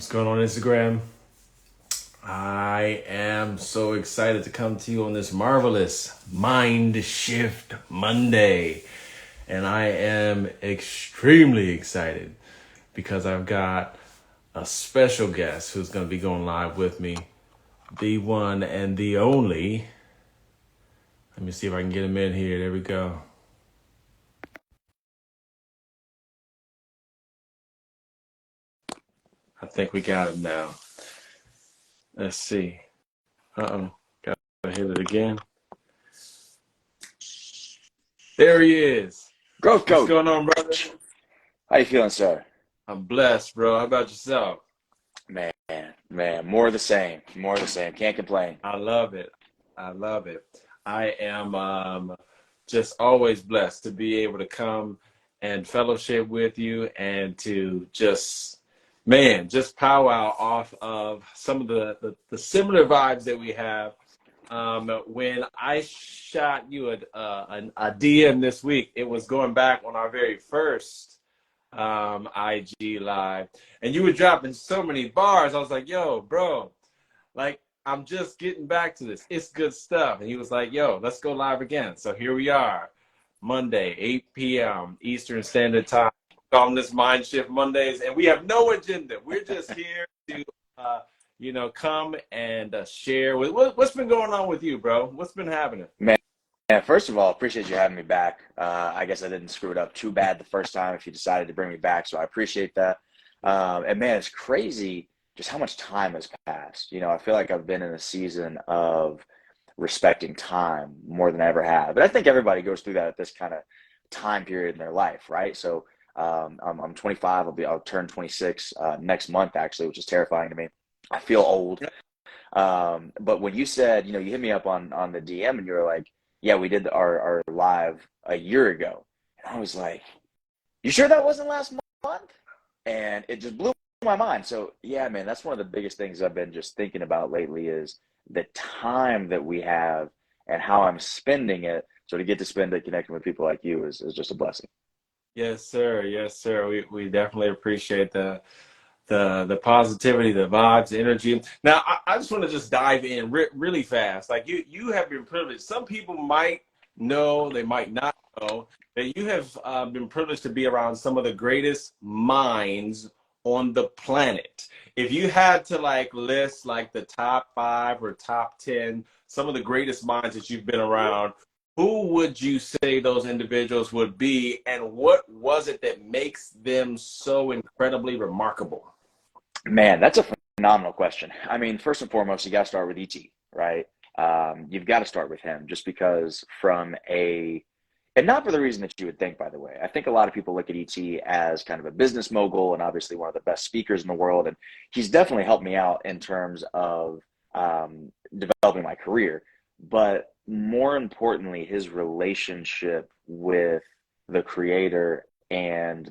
What's going on Instagram? I am so excited to come to you on this marvelous Mind Shift Monday. And I am extremely excited because I've got a special guest who's going to be going live with me, the one and the only. Let me see if I can get him in here. There we go. I think we got him now. Let's see. Got to hit it again. There he is. Growth What's coach. going on, brother? How you feeling, sir? I'm blessed, bro. How about yourself? Man, more of the same. More of the same. Can't complain. I love it. I love it. I am just always blessed to be able to come and fellowship with you and to just powwow off of some of the similar vibes that we have. When I shot you a DM this week, it was going back on our very first IG live, and you were dropping so many bars. I was like, yo, bro, like, I'm just getting back to this. It's good stuff. And he was like, yo, let's go live again. So here we are, Monday, 8 p.m. Eastern Standard Time. Calling this Mind Shift Mondays. And we have no agenda. We're just here to, come and share. What's been going on with you, bro? What's been happening? Man, first of all, appreciate you having me back. I guess I didn't screw it up too bad the first time if you decided to bring me back, so I appreciate that. And man, it's crazy just how much time has passed. I feel like I've been in a season of respecting time more than I ever have. But I think everybody goes through that at this kind of time period in their life, right? So I'm 25. I'll turn 26 next month, actually, which is terrifying to me. I feel old. But when you said, you hit me up on the DM and you were like, yeah, we did our live a year ago. And I was like, you sure that wasn't last month? And it just blew my mind. So yeah, man, that's one of the biggest things I've been just thinking about lately is the time that we have and how I'm spending it. So to get to spend it connecting with people like you is just a blessing. Yes, sir. Yes, sir. We definitely appreciate the positivity, the vibes, the energy. Now, I just want to just dive in really fast. Like you have been privileged. Some people might know, they might not know that you have been privileged to be around some of the greatest minds on the planet. If you had to list the top 5 or top 10, some of the greatest minds that you've been around, who would you say those individuals would be, and what was it that makes them so incredibly remarkable? Man, that's a phenomenal question. I mean, first and foremost, you got to start with ET, right? You've got to start with him just because and not for the reason that you would think, by the way. I think a lot of people look at ET as kind of a business mogul and obviously one of the best speakers in the world. And he's definitely helped me out in terms of developing my career. But more importantly, his relationship with the creator and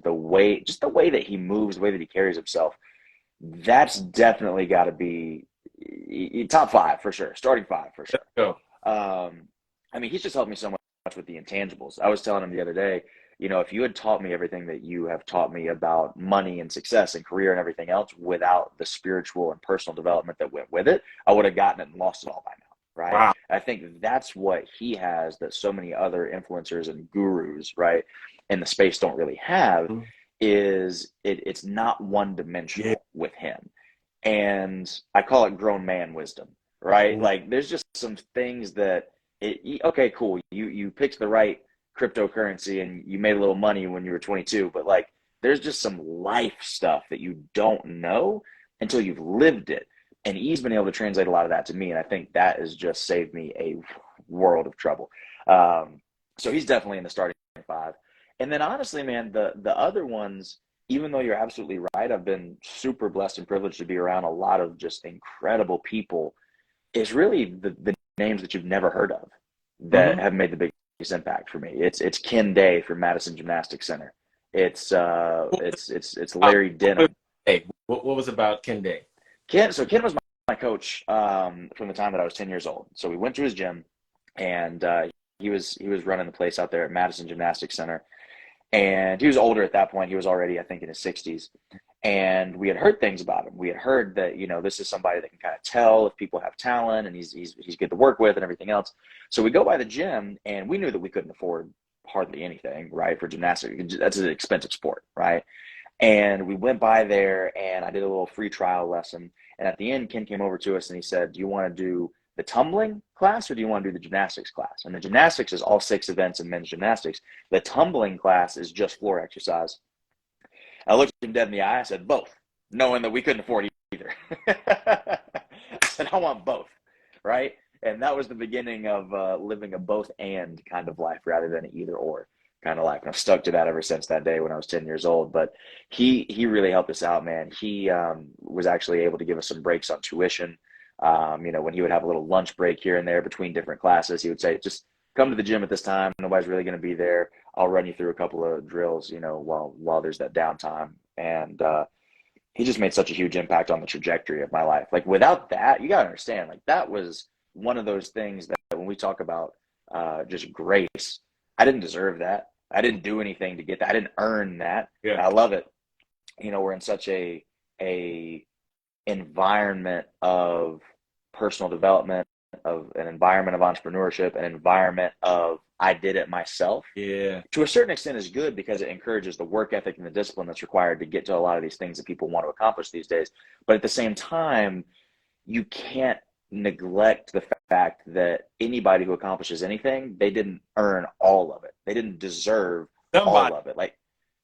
just the way that he moves, the way that he carries himself, that's definitely got to be top 5 for sure, starting 5 for sure. Go. I mean, he's just helped me so much with the intangibles. I was telling him the other day, if you had taught me everything that you have taught me about money and success and career and everything else without the spiritual and personal development that went with it, I would have gotten it and lost it all by now, right? Wow. I think that's what he has that so many other influencers and gurus, right, in the space don't really have, is it's not one dimensional with him. And I call it grown man wisdom, right? Like there's just some things that okay, cool. You picked the right cryptocurrency and you made a little money when you were 22, but there's just some life stuff that you don't know until you've lived it. And he's been able to translate a lot of that to me. And I think that has just saved me a world of trouble. So he's definitely in the starting 5. And then honestly, man, the other ones, even though you're absolutely right, I've been super blessed and privileged to be around a lot of just incredible people. It's really the names that you've never heard of that have made the biggest impact for me. It's Ken Day from Madison Gymnastics Center. It's Larry Denham. Hey, what was about Ken Day? Ken was my coach from the time that I was 10 years old. So we went to his gym, and he was running the place out there at Madison Gymnastics Center. And he was older at that point. He was already, I think, in his 60s. And we had heard things about him. We had heard that, this is somebody that can kind of tell if people have talent, and he's good to work with and everything else. So we go by the gym, and we knew that we couldn't afford hardly anything, right? For gymnastics, that's an expensive sport, right? And we went by there, and I did a little free trial lesson. And at the end, Ken came over to us and he said, "Do you want to do the tumbling class, or do you want to do the gymnastics class?" And the gymnastics is all 6 events in men's gymnastics. The tumbling class is just floor exercise. I looked him dead in the eye. I said, "Both," knowing that we couldn't afford either. I said, "I want both," right? And that was the beginning of living a both and kind of life rather than an either or kind of life. And I've stuck to that ever since that day when I was 10 years old. But he really helped us out, man. He was actually able to give us some breaks on tuition. When he would have a little lunch break here and there between different classes, he would say, "Just come to the gym at this time. Nobody's really going to be there. I'll run you through a couple of drills, while there's that downtime." And he just made such a huge impact on the trajectory of my life. Like, without that, you got to understand, like, that was one of those things that when we talk about just grace, I didn't deserve that. I didn't do anything to get that. I didn't earn that. Yeah. And I love it. We're in such a environment of personal development, of an environment of entrepreneurship, an environment of I did it myself. Yeah. To a certain extent is good because it encourages the work ethic and the discipline that's required to get to a lot of these things that people want to accomplish these days. But at the same time, you can't neglect the fact that anybody who accomplishes anything, they didn't earn all of it. They didn't deserve all of it. Like,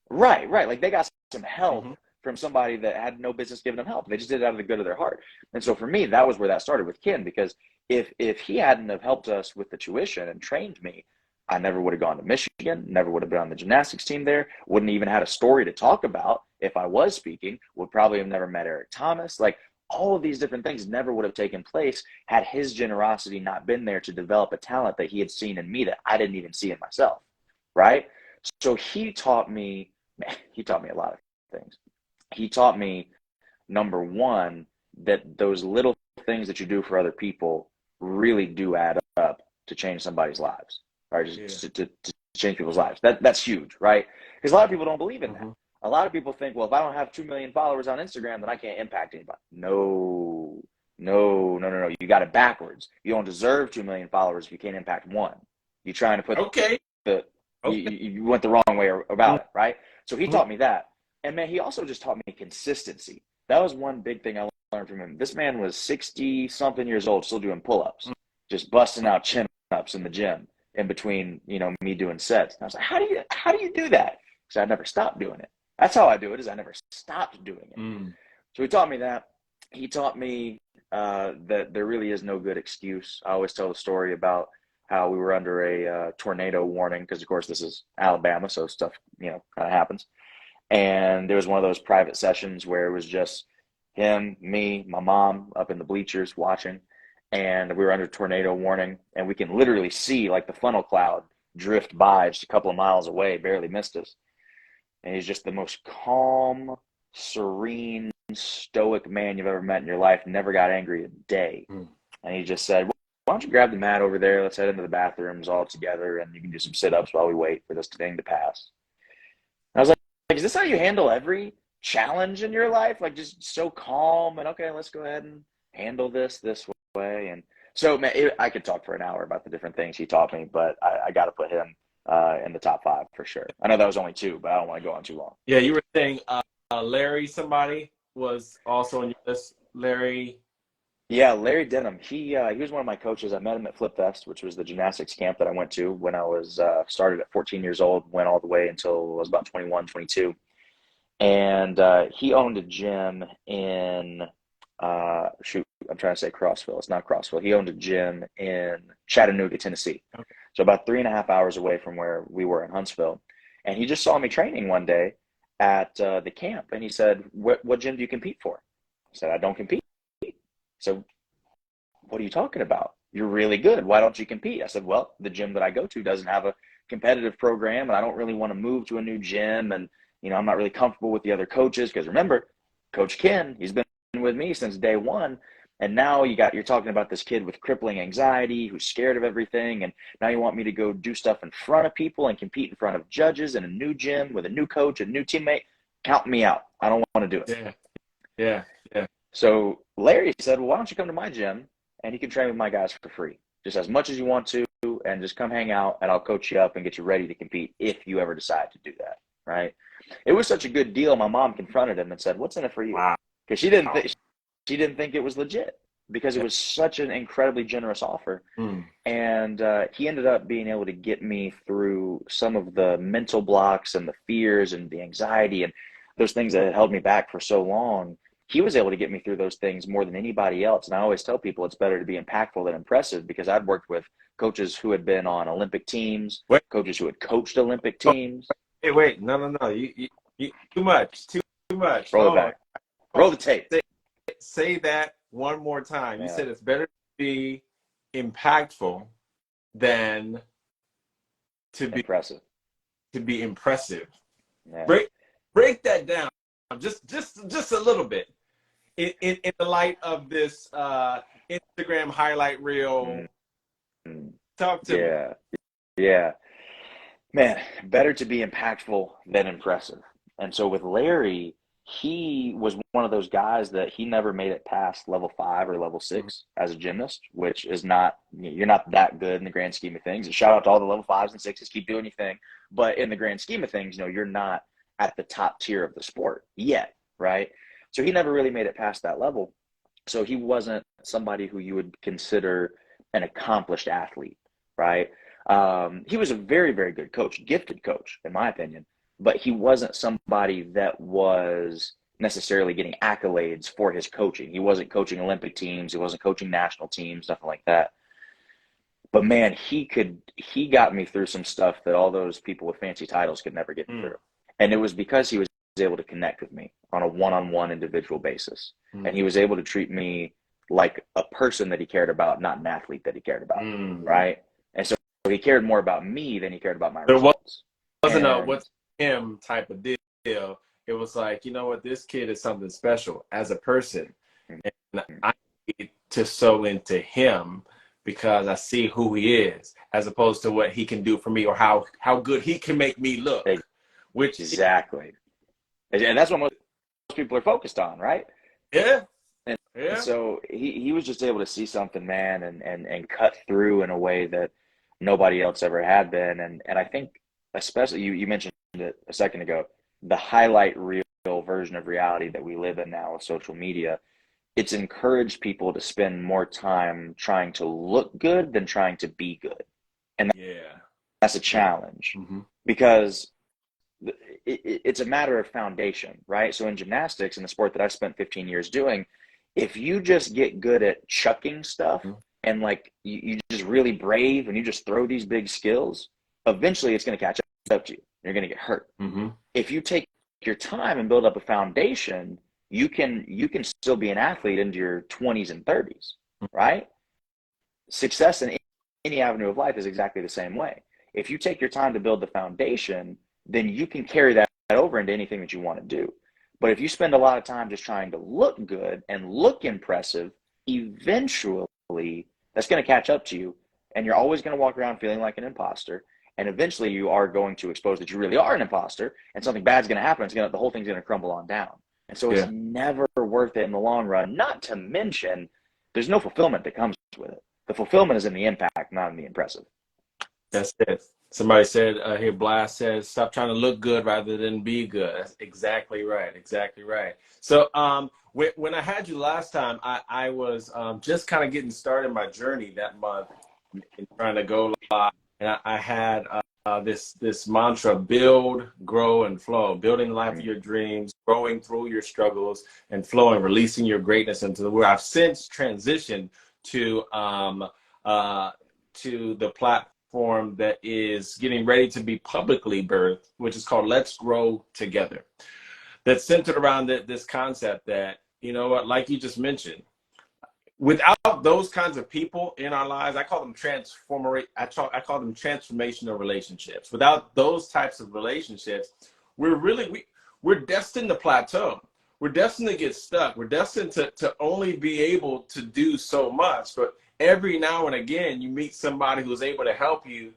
right. Like, they got some help from somebody that had no business giving them help. They just did it out of the good of their heart. And so for me, that was where that started with Ken, because if he hadn't have helped us with the tuition and trained me, I never would have gone to Michigan, never would have been on the gymnastics team there, wouldn't even had a story to talk about if I was speaking, would probably have never met Eric Thomas. Like, all of these different things never would have taken place had his generosity not been there to develop a talent that he had seen in me that I didn't even see in myself, right? So he taught me a lot of things. He taught me, number one, that those little things that you do for other people really do add up to change somebody's lives, right? To change people's lives. That's huge, right? Because a lot of people don't believe in that. A lot of people think, well, if I don't have 2 million followers on Instagram, then I can't impact anybody. No. You got it backwards. You don't deserve 2 million followers if you can't impact one. You're trying to put you went the wrong way about it, right? So he taught me that. And man, he also just taught me consistency. That was one big thing I learned from him. This man was 60-something years old, still doing pull-ups, just busting out chin-ups in the gym in between, me doing sets. And I was like, how do you do that? Because I never stopped doing it. That's how I do it, is I never stopped doing it. So he taught me that. He taught me that there really is no good excuse. I always tell the story about how we were under a tornado warning, because, of course, this is Alabama, so stuff, kind of happens. And there was one of those private sessions where it was just him, me, my mom up in the bleachers watching. And we were under tornado warning, and we can literally see, like, the funnel cloud drift by just a couple of miles away, barely missed us. And he's just the most calm, serene, stoic man you've ever met in your life. Never got angry a day. And he just said, "Why don't you grab the mat over there? Let's head into the bathrooms all together, and you can do some sit-ups while we wait for this thing to pass." And I was like, is this how you handle every challenge in your life? Like, just so calm and, okay, let's go ahead and handle this way. And so, man, I could talk for an hour about the different things he taught me, but I got to put him in the top 5 for sure. I know that was only 2, but I don't want to go on too long. Yeah, you were saying Larry, somebody was also on your list. Larry. Yeah, Larry Denham. He was one of my coaches. I met him at Flip Fest, which was the gymnastics camp that I went to when I was started at 14 years old, went all the way until I was about 21, 22. And he owned a gym in I'm trying to say Crossville. It's not Crossville. He owned a gym in Chattanooga, Tennessee. Okay. So about 3.5 hours away from where we were in Huntsville. And he just saw me training one day at the camp. And he said, what gym do you compete for? I said, "I don't compete." So, "What are you talking about? You're really good. Why don't you compete?" I said, "Well, the gym that I go to doesn't have a competitive program, and I don't really want to move to a new gym. And, I'm not really comfortable with the other coaches." Because remember, Coach Ken, he's been with me since day one. And now you're talking about this kid with crippling anxiety who's scared of everything. And now you want me to go do stuff in front of people and compete in front of judges in a new gym with a new coach, a new teammate. Count me out. I don't want to do it. Yeah. Yeah. Yeah. So Larry said, well, why don't you come to my gym and you can train with my guys for free, just as much as you want to, and just come hang out and I'll coach you up and get you ready to compete if you ever decide to do that. Right. It was such a good deal. My mom confronted him and said, what's in it for you? Wow. Because she didn't think it was legit because it was such an incredibly generous offer. Mm. And he ended up being able to get me through some of the mental blocks and the fears and the anxiety and those things that had held me back for so long. He was able to get me through those things more than anybody else. And I always tell people it's better to be impactful than impressive, because I'd worked with coaches who had been on Olympic teams, Wait. coaches who had coached Olympic teams. Hey, wait. No. You too much. Too much. Roll it back. Roll the tape. Say that one more time. Yeah. You said it's better to be impactful than to be impressive. To be impressive. Yeah. Break that down just a little bit in the light of this Instagram highlight reel. Mm-hmm. Talk to me. Yeah. Man, better to be impactful than impressive. And so with Larry, he was one of those guys that he never made it past level 5 or level 6 as a gymnast, which is not, you're not that good in the grand scheme of things. And shout out to all the level 5s and 6s, keep doing your thing. But in the grand scheme of things, you're not at the top tier of the sport yet, right? So he never really made it past that level. So he wasn't somebody who you would consider an accomplished athlete, right? He was a very, very good coach, gifted coach, in my opinion, but he wasn't somebody that was necessarily getting accolades for his coaching. He wasn't coaching Olympic teams. He wasn't coaching national teams, nothing like that. But man, he got me through some stuff that all those people with fancy titles could never get me through. And it was because he was able to connect with me on a one-on-one individual basis. And he was able to treat me like a person that he cared about, not an athlete that he cared about, right? And so he cared more about me than he cared about my results. It wasn't a what's him type of deal. It was like, you know what, this kid is something special as a person. And I need to sow into him because I see who he is, as opposed to what he can do for me or how good he can make me look. Which exactly. And that's what most people are focused on, right? Yeah. And so he was just able to see something, man, and cut through in a way that nobody else ever had been. And I think, especially, you mentioned it a second ago, the highlight reel version of reality that we live in now with social media, it's encouraged people to spend more time trying to look good than trying to be good. And that's a challenge because it's a matter of foundation, right? So in gymnastics, in the sport that I spent 15 years doing, if you just get good at chucking stuff and like you just really brave and you just throw these big skills, eventually it's going to catch up to you. You're going to get hurt. If you take your time and build up a foundation, you can still be an athlete into your 20s and 30s, right? Success in any avenue of life is exactly the same way. If you take your time to build the foundation, then you can carry that over into anything that you want to do. But if you spend a lot of time just trying to look good and look impressive, eventually that's going to catch up to you, and you're always going to walk around feeling like an imposter. And eventually you are going to expose that you really are an imposter, and something bad's going to happen. The whole thing's going to crumble on down. And so it's never worth it in the long run, not to mention there's no fulfillment that comes with it. The fulfillment is in the impact, not in the impressive. That's it. Somebody said here, Blast says, stop trying to look good rather than be good. That's exactly right. Exactly right. So when I had you last time, I was just kind of getting started in my journey that month in trying to go live. And I had this mantra: build, grow, and flow. Building the life of your dreams, growing through your struggles, and flowing, releasing your greatness into the world. I've since transitioned to the platform that is getting ready to be publicly birthed, which is called Let's Grow Together. That's centered around this concept that, you know what, like you just mentioned, without those kinds of people in our lives, I call them transformational relationships. Without those types of relationships, we're destined to plateau. We're destined to get stuck. We're destined to only be able to do so much. But every now and again, you meet somebody who's able to help you,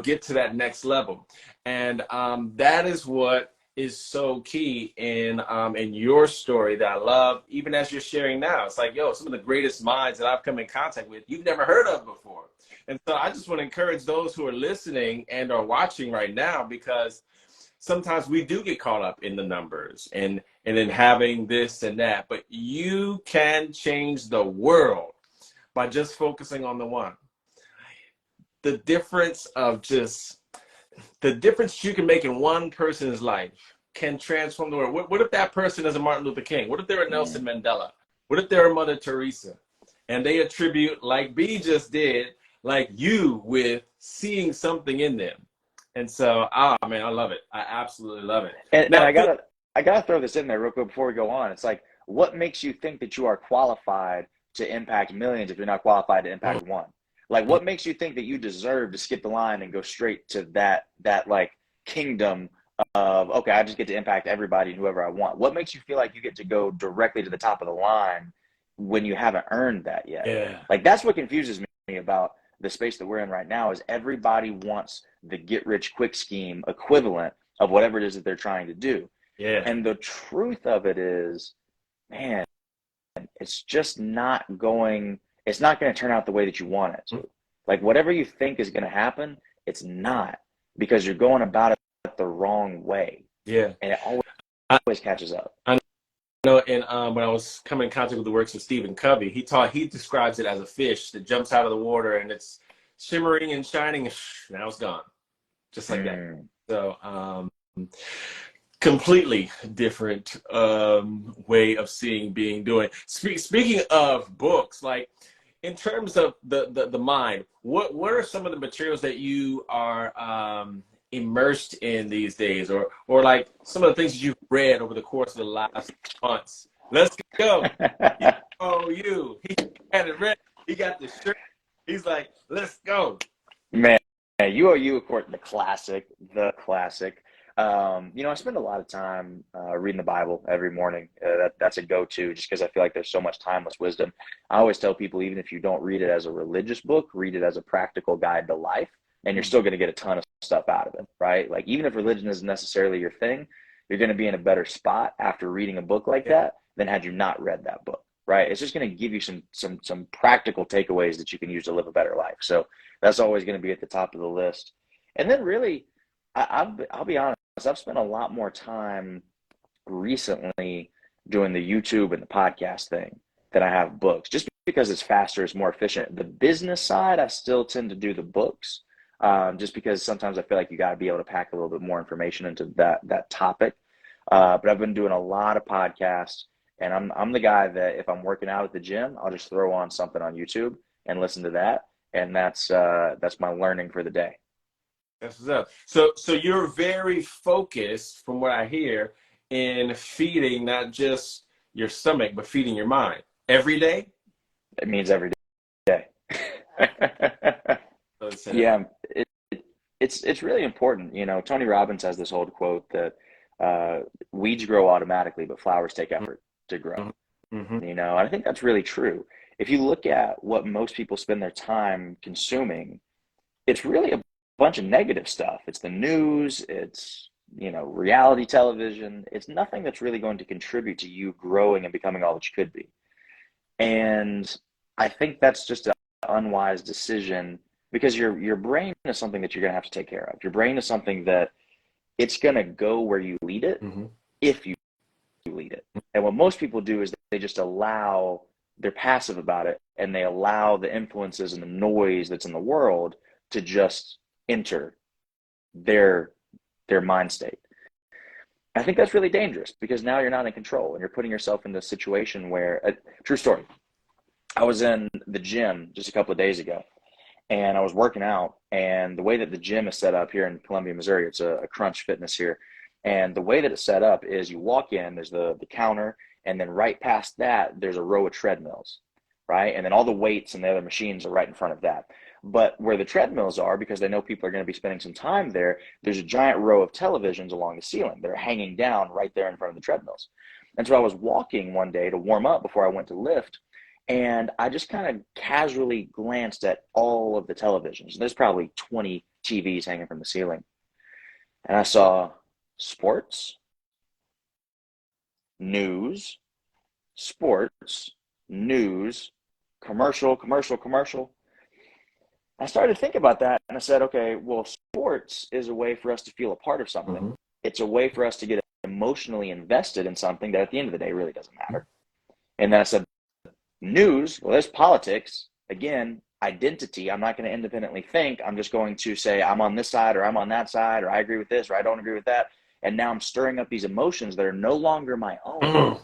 get to that next level. And that is what is so key in your story that I love, even as you're sharing now. It's like, yo, some of the greatest minds that I've come in contact with, you've never heard of before. And so I just want to encourage those who are listening and are watching right now, because sometimes we do get caught up in the numbers and in having this and that, but you can change the world by just focusing on the one. The difference of just the difference you can make in one person's life can transform the world. What if that person is a Martin Luther King? What if they're a Nelson Mandela? What if they're a Mother Teresa? And they attribute, like B just did, like you, with seeing something in them. And so, man, I love it. I absolutely love it. And Now, I gotta throw this in there real quick before we go on. It's like, what makes you think that you are qualified to impact millions if you're not qualified to impact one? Like, what makes you think that you deserve to skip the line and go straight to that like kingdom of, okay, I just get to impact everybody and whoever I want? What makes you feel like you get to go directly to the top of the line when you haven't earned that yet? yeah, Like, that's what confuses me about the space that we're in right now, is everybody wants the get rich quick scheme equivalent of whatever it is that they're trying to do. yeah. And the truth of it is, man, it's just not going, it's not going to turn out the way that you want it to. Like, whatever you think is going to happen, it's not, because you're going about it the wrong way. Yeah. And it always catches up. I know, and when I was coming in contact with the works of Stephen Covey, he describes it as a fish that jumps out of the water and it's shimmering and shining, and now it's gone. Just like that. So, completely different way of seeing, being, doing. Speaking of books, like in terms of the mind, what are some of the materials that you are immersed in these days, or like some of the things that you've read over the course of the last months? Let's go. He had it ready. He got the shirt. He's like, let's go. Man, UOU, of course, the classic. I spend a lot of time reading the Bible every morning. That's a go-to, just because I feel like there's so much timeless wisdom. I always tell people, even if you don't read it as a religious book, read it as a practical guide to life, and you're still going to get a ton of stuff out of it, right? Like, even if religion isn't necessarily your thing, you're going to be in a better spot after reading a book like that than had you not read that book, right? It's just going to give you some practical takeaways that you can use to live a better life. So that's always going to be at the top of the list. And then really, I'll be honest, I've spent a lot more time recently doing the YouTube and the podcast thing than I have books, just because it's faster, it's more efficient. The business side, I still tend to do the books, just because sometimes I feel like you got to be able to pack a little bit more information into that topic. But I've been doing a lot of podcasts, and I'm the guy that if I'm working out at the gym, I'll just throw on something on YouTube and listen to that, and that's my learning for the day. That's what's up. So you're very focused, from what I hear, in feeding not just your stomach, but feeding your mind every day. It means every day. Yeah, it's really important. Tony Robbins has this old quote that weeds grow automatically, but flowers take effort to grow. Mm-hmm. And I think that's really true. If you look at what most people spend their time consuming, it's really a bunch of negative stuff. It's the news, it's reality television. It's nothing that's really going to contribute to you growing and becoming all that you could be. And I think that's just an unwise decision, because your brain is something that you're going to have to take care of. Your brain is something that it's going to go where you lead it, if you lead it. And what most people do is they just they're passive about it, and they allow the influences and the noise that's in the world to just enter their mind state. I think that's really dangerous, because now you're not in control, and you're putting yourself in this situation where, true story, I was in the gym just a couple of days ago, and I was working out, and the way that the gym is set up here in Columbia, Missouri, it's a Crunch Fitness here. And the way that it's set up is you walk in, there's the counter, and then right past that, there's a row of treadmills, right? And then all the weights and the other machines are right in front of that. But where the treadmills are, because they know people are going to be spending some time there, there's a giant row of televisions along the ceiling that are hanging down right there in front of the treadmills. And so I was walking one day to warm up before I went to lift, and I just kind of casually glanced at all of the televisions. There's probably 20 TVs hanging from the ceiling. And I saw sports, news, sports, news, commercial, commercial, commercial. I started to think about that, and I said, okay, well, sports is a way for us to feel a part of something. Mm-hmm. It's a way for us to get emotionally invested in something that at the end of the day really doesn't matter. And then I said, news, well, there's politics. Again, identity. I'm not going to independently think. I'm just going to say I'm on this side or I'm on that side, or I agree with this or I don't agree with that. And now I'm stirring up these emotions that are no longer my own. Mm.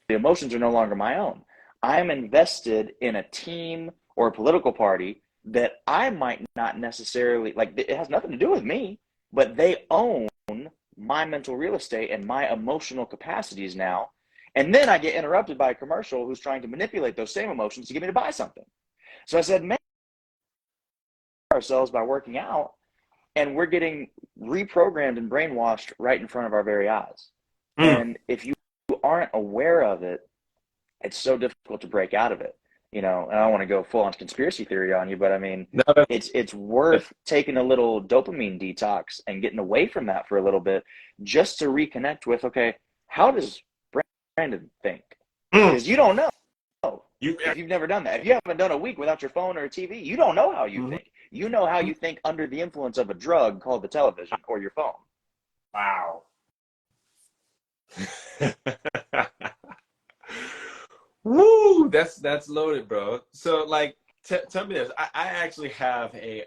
The emotions are no longer my own. I'm invested in a team or a political party that I might not necessarily like. It has nothing to do with me, but they own my mental real estate and my emotional capacities now. And then I get interrupted by a commercial who's trying to manipulate those same emotions to get me to buy something. So I said, man, ourselves by working out, and we're getting reprogrammed and brainwashed right in front of our very eyes. Mm. And if you aren't aware of it, it's so difficult to break out of it. You know, and I don't want to go full on conspiracy theory on you, but I mean, No, it's worth taking a little dopamine detox and getting away from that for a little bit just to reconnect with, okay, how does Brandon think? Because you don't know. If you've never done that, if you haven't done a week without your phone or a TV, you don't know how you mm-hmm. think. You know how you think under the influence of a drug called the television or your phone. Wow. Woo, that's loaded, bro. So like tell me this. I actually have a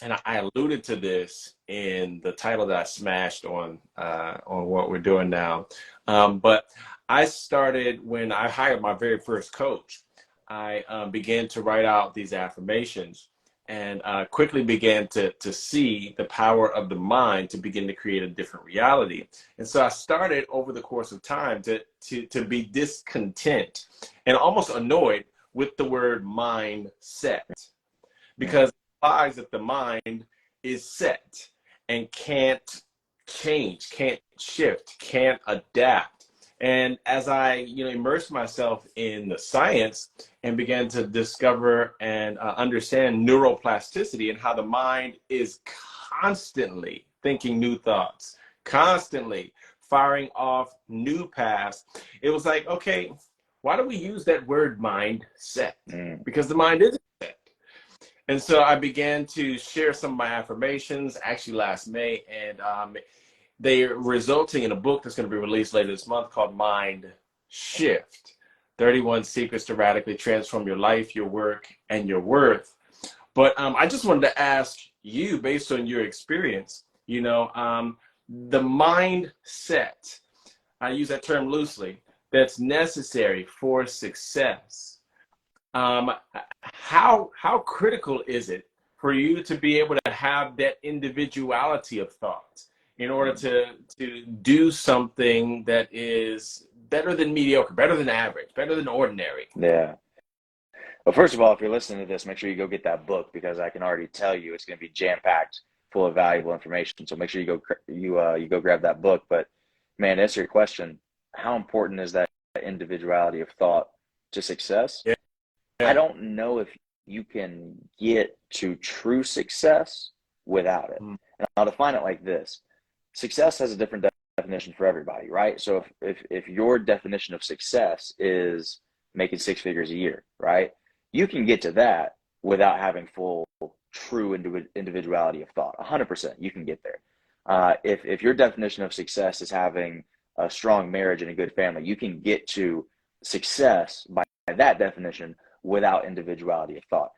and I alluded to this in the title that I smashed on what we're doing now. But I started when I hired my very first coach. I began to write out these affirmations and quickly began to see the power of the mind to begin to create a different reality. And so I started over the course of time to be discontent and almost annoyed with the word mindset, because it implies that the mind is set and can't change, can't shift, can't adapt. And as I, immersed myself in the science and began to discover and understand neuroplasticity and how the mind is constantly thinking new thoughts, constantly firing off new paths, it was like, okay, why do we use that word mindset? Because the mind isn't set. And so I began to share some of my affirmations actually last May, and they're resulting in a book that's going to be released later this month called MindSHIFT, 31 Secrets to Radically Transform Your Life, Your Work, and Your Worth. But I just wanted to ask you, based on your experience, the mindset, I use that term loosely, that's necessary for success. How critical is it for you to be able to have that individuality of thought in order to do something that is better than mediocre, better than average, better than ordinary? Yeah. Well, first of all, if you're listening to this, make sure you go get that book, because I can already tell you it's going to be jam-packed full of valuable information. So make sure you go grab that book. But man, to answer your question, how important is that individuality of thought to success? Yeah. I don't know if you can get to true success without it. And I'll define it like this. Success has a different definition for everybody, right? So if your definition of success is making 6 figures a year, right? You can get to that without having full, true individuality of thought. 100%, you can get there. If your definition of success is having a strong marriage and a good family, you can get to success by that definition without individuality of thought.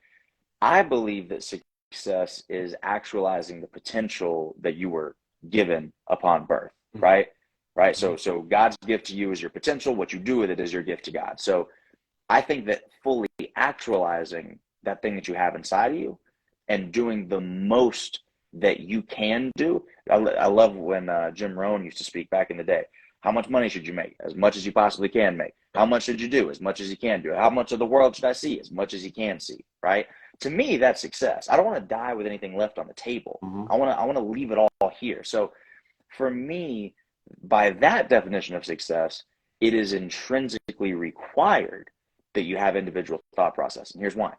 I believe that success is actualizing the potential that you were given upon birth, right? Right. So God's gift to you is your potential. What you do with it is your gift to God. So I think that fully actualizing that thing that you have inside of you and doing the most that you can do. I love when Jim Rohn used to speak back in the day. How much money should you make? As much as you possibly can make. How much should you do? As much as you can do. How much of the world should I see? As much as you can see, right? To me, that's success. I don't want to die with anything left on the table. I want to leave it all here. So for me, by that definition of success, it is intrinsically required that you have individual thought process. And here's why.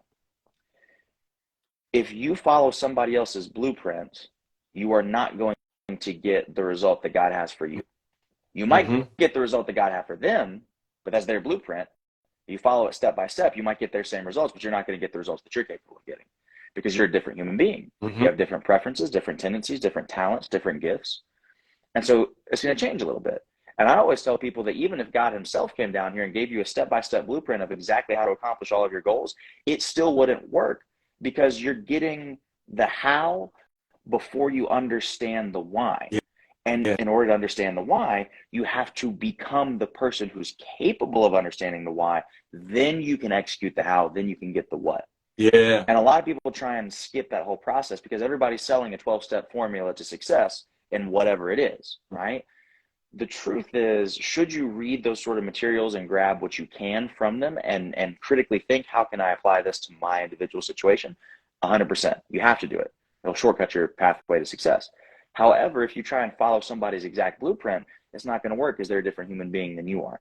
If you follow somebody else's blueprint, you are not going to get the result that God has for you. You might get the result that God had for them, but that's their blueprint. You follow it step by step, you might get their same results, but you're not going to get the results that you're capable of getting because you're a different human being. You have different preferences, different tendencies, different talents, different gifts. And so it's going to change a little bit. And I always tell people that even if God himself came down here and gave you a step-by-step blueprint of exactly how to accomplish all of your goals, it still wouldn't work because you're getting the how before you understand the why. And in order to understand the why, you have to become the person who's capable of understanding the why. Then you can execute the how, then you can get the what. Yeah. And a lot of people try and skip that whole process because everybody's selling a 12-step formula to success in whatever it is, right? The truth is, should you read those sort of materials and grab what you can from them and critically think, how can I apply this to my individual situation? 100%. You have to do it. It'll shortcut your pathway to success. However, if you try and follow somebody's exact blueprint, it's not going to work because they're a different human being than you are.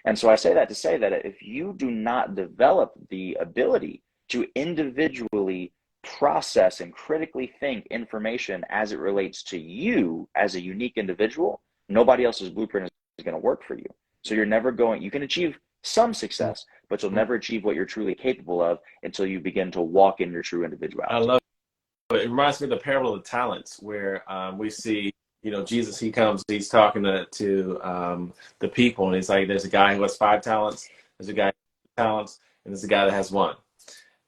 And so I say that to say that if you do not develop the ability to individually process and critically think information as it relates to you as a unique individual, nobody else's blueprint is going to work for you. So you're never going, you can achieve some success, but you'll never achieve what you're truly capable of until you begin to walk in your true individuality. I love it. It reminds me of the parable of the talents where we see, Jesus, he comes, he's talking to the people, and he's like, there's a guy who has 5 talents, there's a guy who has 2 talents, and there's a guy that has 1.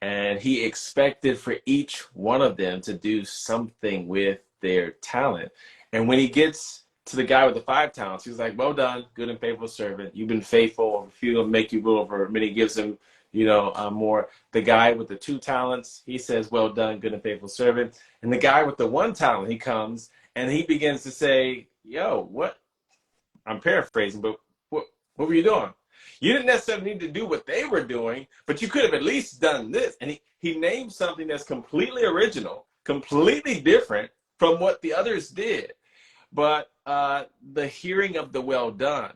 And he expected for each one of them to do something with their talent. And when he gets to the guy with the 5 talents, he's like, well done, good and faithful servant. You've been faithful over a few, will make you rule over many. Gives him, more. The guy with the 2 talents, he says, well done, good and faithful servant. And the guy with the 1 talent, he comes and he begins to say, yo, what? I'm paraphrasing, but what were you doing? You didn't necessarily need to do what they were doing, but you could have at least done this. And he named something that's completely original, completely different from what the others did. But the hearing of the well done,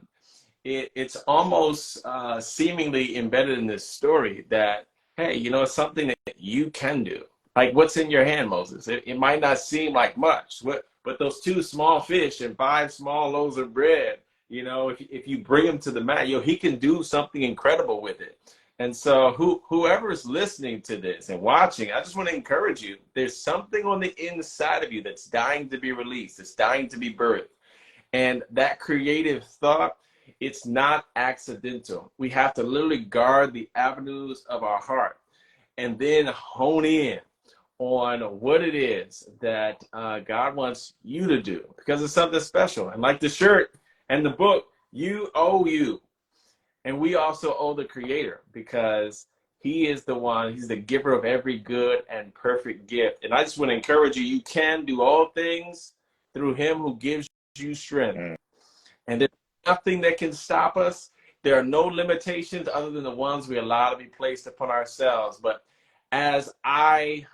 it's almost seemingly embedded in this story that, hey, it's something that you can do. Like what's in your hand, Moses? It might not seem like much, but those 2 small fish and 5 small loaves of bread, if you bring him to the mat, he can do something incredible with it. And so whoever is listening to this and watching, I just want to encourage you. There's something on the inside of you that's dying to be released. It's dying to be birthed. And that creative thought, it's not accidental. We have to literally guard the avenues of our heart and then hone in on what it is that God wants you to do, because it's something special. And like the shirt and the book, you owe you. And we also owe the Creator, because he is the one, he's the giver of every good and perfect gift. And I just want to encourage you, you can do all things through him who gives you strength. And there's nothing that can stop us. There are no limitations other than the ones we allow to be placed upon ourselves. But as I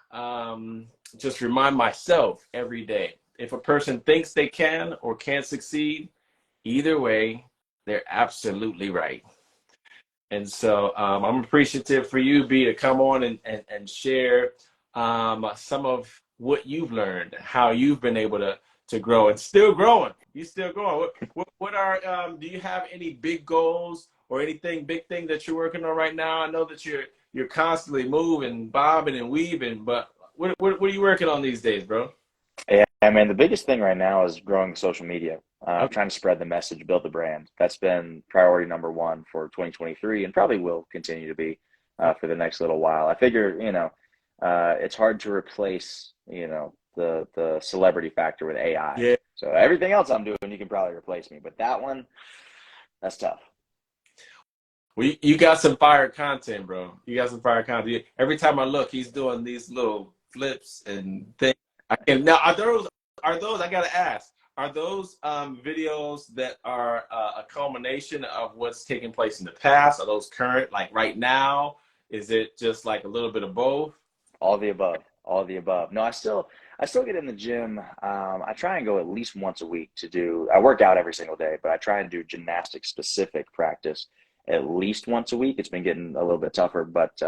just remind myself every day, if a person thinks they can or can't succeed, either way, they're absolutely right. And so I'm appreciative for you, B, to come on and share some of what you've learned, how you've been able to grow and still growing. You're still growing. What are, do you have any big goals or big thing that you're working on right now? I know that you're constantly moving, bobbing and weaving, but what are you working on these days, bro? Yeah, man, the biggest thing right now is growing social media. Trying to spread the message, build the brand. That's been priority number 1 for 2023 and probably will continue to be for the next little while. I figure, it's hard to replace, the celebrity factor with AI. Yeah. So everything else I'm doing, you can probably replace me. But that one, that's tough. Well, you got some fire content, bro. You got some fire content. Every time I look, he's doing these little flips and things. Now, are those, I got to ask, are those videos that are a culmination of what's taking place in the past? Are those current, like right now? Is it just like a little bit of both? All the above. All the above. No, I still get in the gym. I try and go at least once a week I work out every single day, but I try and do gymnastics specific practice at least once a week. It's been getting a little bit tougher, but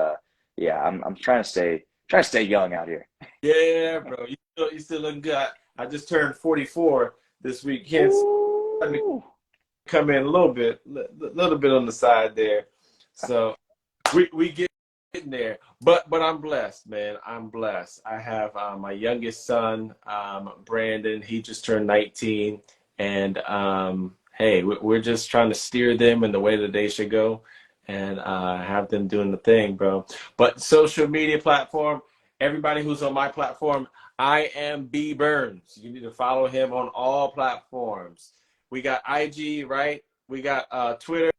yeah, I'm trying to stay young out here. Yeah, bro. You still look good. I just turned 44 this week. come in a little bit on the side there. So we getting there, but I'm blessed, man. I'm blessed. I have my youngest son, Brandon. He just turned 19, and hey, we're just trying to steer them in the way that they should go, and have them doing the thing, bro. But social media platform, everybody who's on my platform, I am B Burns. You need to follow him on all platforms. We got IG, right? We got Twitter,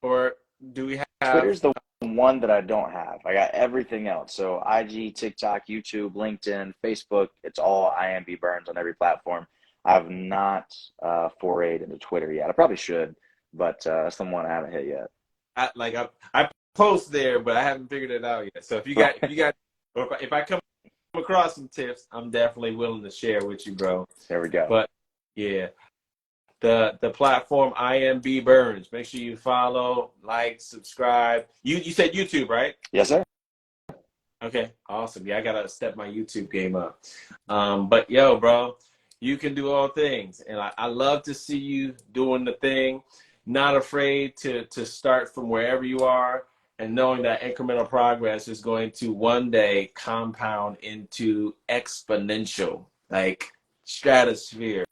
or do we have? Twitter's the one that I don't have. I got everything else. So IG, TikTok, YouTube, LinkedIn, Facebook, it's all IMB Burns on every platform. I've not forayed into Twitter yet. I probably should, but that's the one I haven't hit yet. I post there, but I haven't figured it out yet. So if you got, or if I come across some tips, I'm definitely willing to share with you, bro. There we go. But yeah, the platform IMB Burns. Make sure you follow, like, subscribe. You said YouTube, right? Yes, sir. Okay, awesome. Yeah, I gotta step my YouTube game up. But yo, bro, you can do all things, and I love to see you doing the thing. Not afraid to start from wherever you are, and knowing that incremental progress is going to one day compound into exponential, like stratosphere.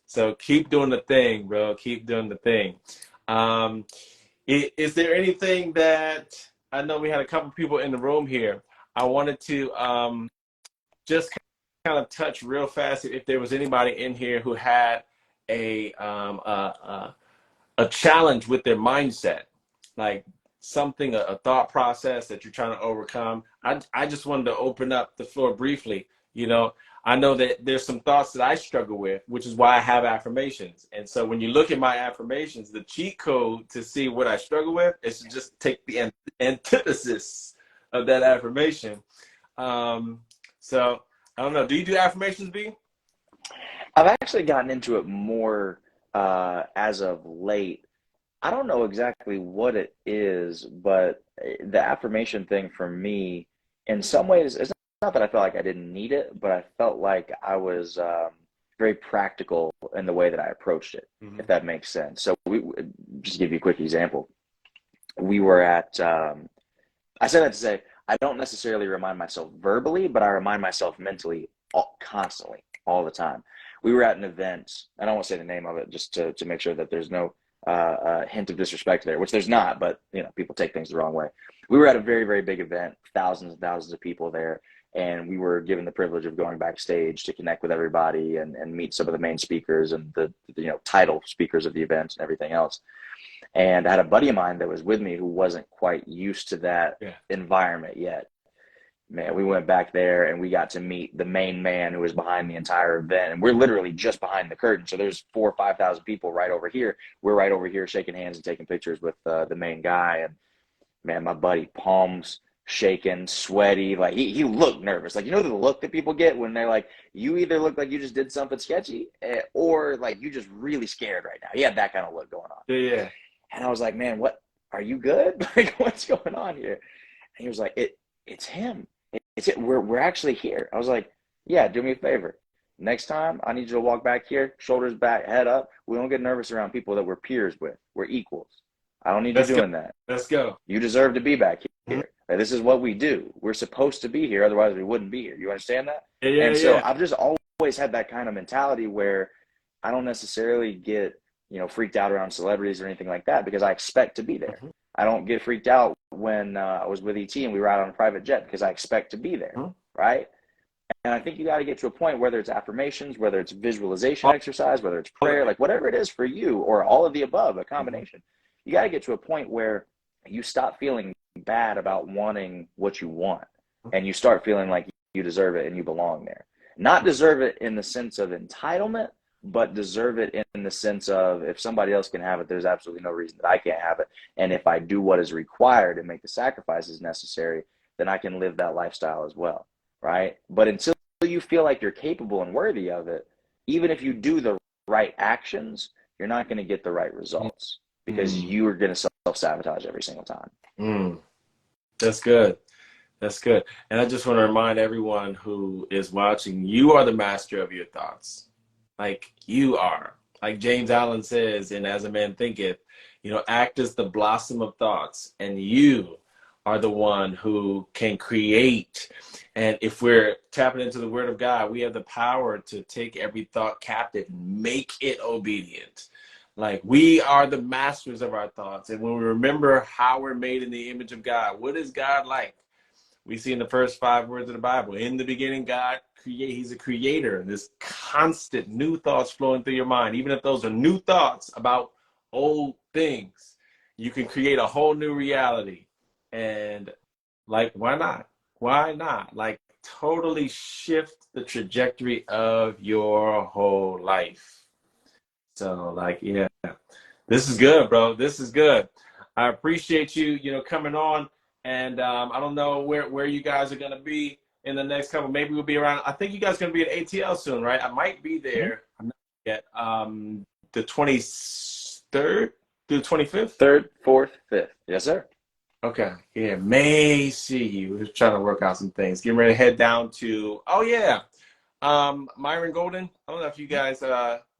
So keep doing the thing, bro. Keep doing the thing. Is there anything that, I know we had a couple people in the room here. I wanted to just kind of touch real fast if there was anybody in here who had a challenge with their mindset, like something, a thought process that you're trying to overcome. I just wanted to open up the floor briefly. You know, I know that there's some thoughts that I struggle with, which is why I have affirmations. And so when you look at my affirmations, the cheat code to see what I struggle with is to just take the antithesis of that affirmation. So I don't know. Do you do affirmations, B? I've actually gotten into it more as of late. I don't know exactly what it is, but the affirmation thing for me, in some ways, it's not that I felt like I didn't need it, but I felt like I was very practical in the way that I approached it, if that makes sense. So just to give you a quick example. We were at, I said that to say, I don't necessarily remind myself verbally, but I remind myself mentally constantly, all the time. We were at an event, and I won't say the name of it just to make sure that there's no hint of disrespect there, which there's not, but you know, people take things the wrong way. We were at a very, very big event, thousands and thousands of people there, and we were given the privilege of going backstage to connect with everybody and meet some of the main speakers and the title speakers of the event and everything else. And I had a buddy of mine that was with me who wasn't quite used to that environment yet. Man, we went back there and we got to meet the main man who was behind the entire event. And we're literally just behind the curtain. So there's 4,000 or 5,000 people right over here. We're right over here shaking hands and taking pictures with the main guy. And man, my buddy, palms shaking, sweaty. Like he looked nervous. Like, you know, the look that people get when they're like, you either look like you just did something sketchy or like you just really scared right now. He had that kind of look going on. Yeah. And I was like, man, what, are you good? Like, what's going on here? And he was like, it's him. It's it. We're actually here. I was like, yeah, do me a favor. Next time, I need you to walk back here, shoulders back, head up. We don't get nervous around people that we're peers with. We're equals. I don't need you doing that. Let's go. You deserve to be back here. Like, this is what we do. We're supposed to be here. Otherwise, we wouldn't be here. You understand that? Yeah, and so I've just always had that kind of mentality where I don't necessarily get, freaked out around celebrities or anything like that because I expect to be there. I don't get freaked out when I was with ET and we were out on a private jet because I expect to be there, right? And I think you got to get to a point, whether it's affirmations, whether it's visualization exercise, whether it's prayer, like whatever it is for you, or all of the above, a combination. You got to get to a point where you stop feeling bad about wanting what you want and you start feeling like you deserve it and you belong there. Not deserve it in the sense of entitlement, but deserve it in the sense of if somebody else can have it, there's absolutely no reason that I can't have it. And if I do what is required and make the sacrifices necessary, then I can live that lifestyle as well, right? But until you feel like you're capable and worthy of it, even if you do the right actions, you're not going to get the right results because you are going to self-sabotage every single time. That's good. That's good. And I just want to remind everyone who is watching, you are the master of your thoughts. Like, you are. like James Allen says, and as a man thinketh, act as the blossom of thoughts, and you are the one who can create. And if we're tapping into the word of God, we have the power to take every thought captive and make it obedient. Like, we are the masters of our thoughts. And when we remember how we're made in the image of God, what is God like? We see in the first 5 words of the Bible, in the beginning, God create. He's a creator. This constant new thoughts flowing through your mind. Even if those are new thoughts about old things, you can create a whole new reality. And like, why not? Why not? Like, totally shift the trajectory of your whole life. So, like, yeah, this is good, bro. This is good. I appreciate you, coming on. And I don't know where you guys are going to be in the next couple. Maybe we'll be around. I think you guys are going to be at ATL soon, right? I might be there. I'm not yet. The 23rd through the 25th? 3rd, 4th, 5th. Yes, sir. Okay. Yeah, may see you. Just trying to work out some things. Getting ready to head down to, oh, yeah, Myron Golden. I don't know if you guys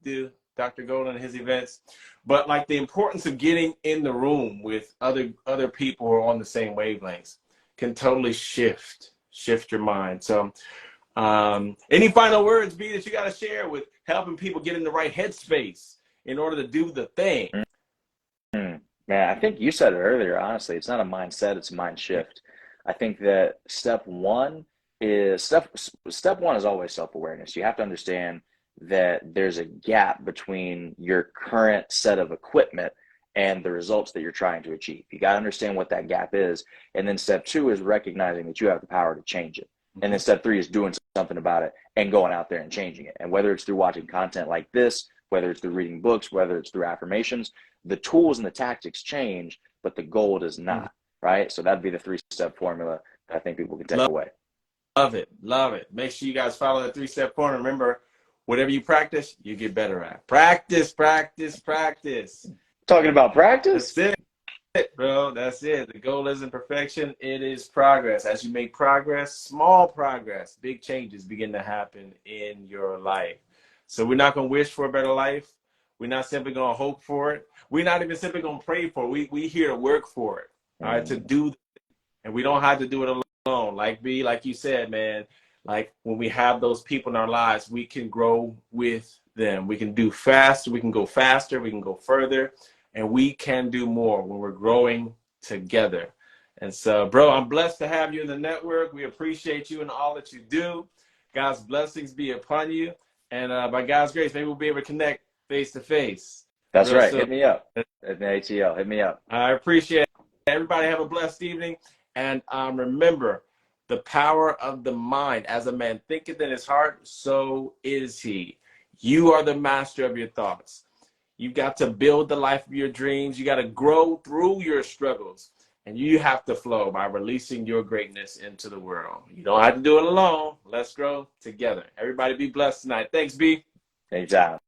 do Dr. Golden and his events, but like the importance of getting in the room with other people who are on the same wavelengths can totally shift your mind. So any final words, B, that you got to share with helping people get in the right headspace in order to do the thing? Man, I think you said it earlier, honestly. It's not a mindset, it's a mind shift. I think that step one is always self-awareness. You have to understand that there's a gap between your current set of equipment and the results that you're trying to achieve. You got to understand what that gap is. And then step 2 is recognizing that you have the power to change it. And then step 3 is doing something about it and going out there and changing it. And whether it's through watching content like this, whether it's through reading books, whether it's through affirmations, the tools and the tactics change, but the goal does not, right? So that'd be the 3-step formula that I think people can take away. Love it. Love it. Make sure you guys follow the 3-step formula. Remember, whatever you practice, you get better at. Practice, practice, practice. Talking about practice? That's it, bro. That's it. The goal isn't perfection. It is progress. As you make progress, small progress, big changes begin to happen in your life. So we're not going to wish for a better life. We're not simply going to hope for it. We're not even simply going to pray for it. We here to work for it, all right, to do, and we don't have to do it alone. Like you said, man, like when we have those people in our lives, we can grow with them. We can do faster. We can go faster. We can go further, and we can do more when we're growing together. And so, bro, I'm blessed to have you in the network. We appreciate you and all that you do. God's blessings be upon you. And by God's grace, maybe we'll be able to connect face to face. That's right. Soon. Hit me up at the ATL. Hit me up. I appreciate it. Everybody have a blessed evening. And remember, the power of the mind. As a man thinketh in his heart, so is he. You are the master of your thoughts. You've got to build the life of your dreams. You got to grow through your struggles. And you have to flow by releasing your greatness into the world. You don't have to do it alone. Let's grow together. Everybody be blessed tonight. Thanks, B. Anytime.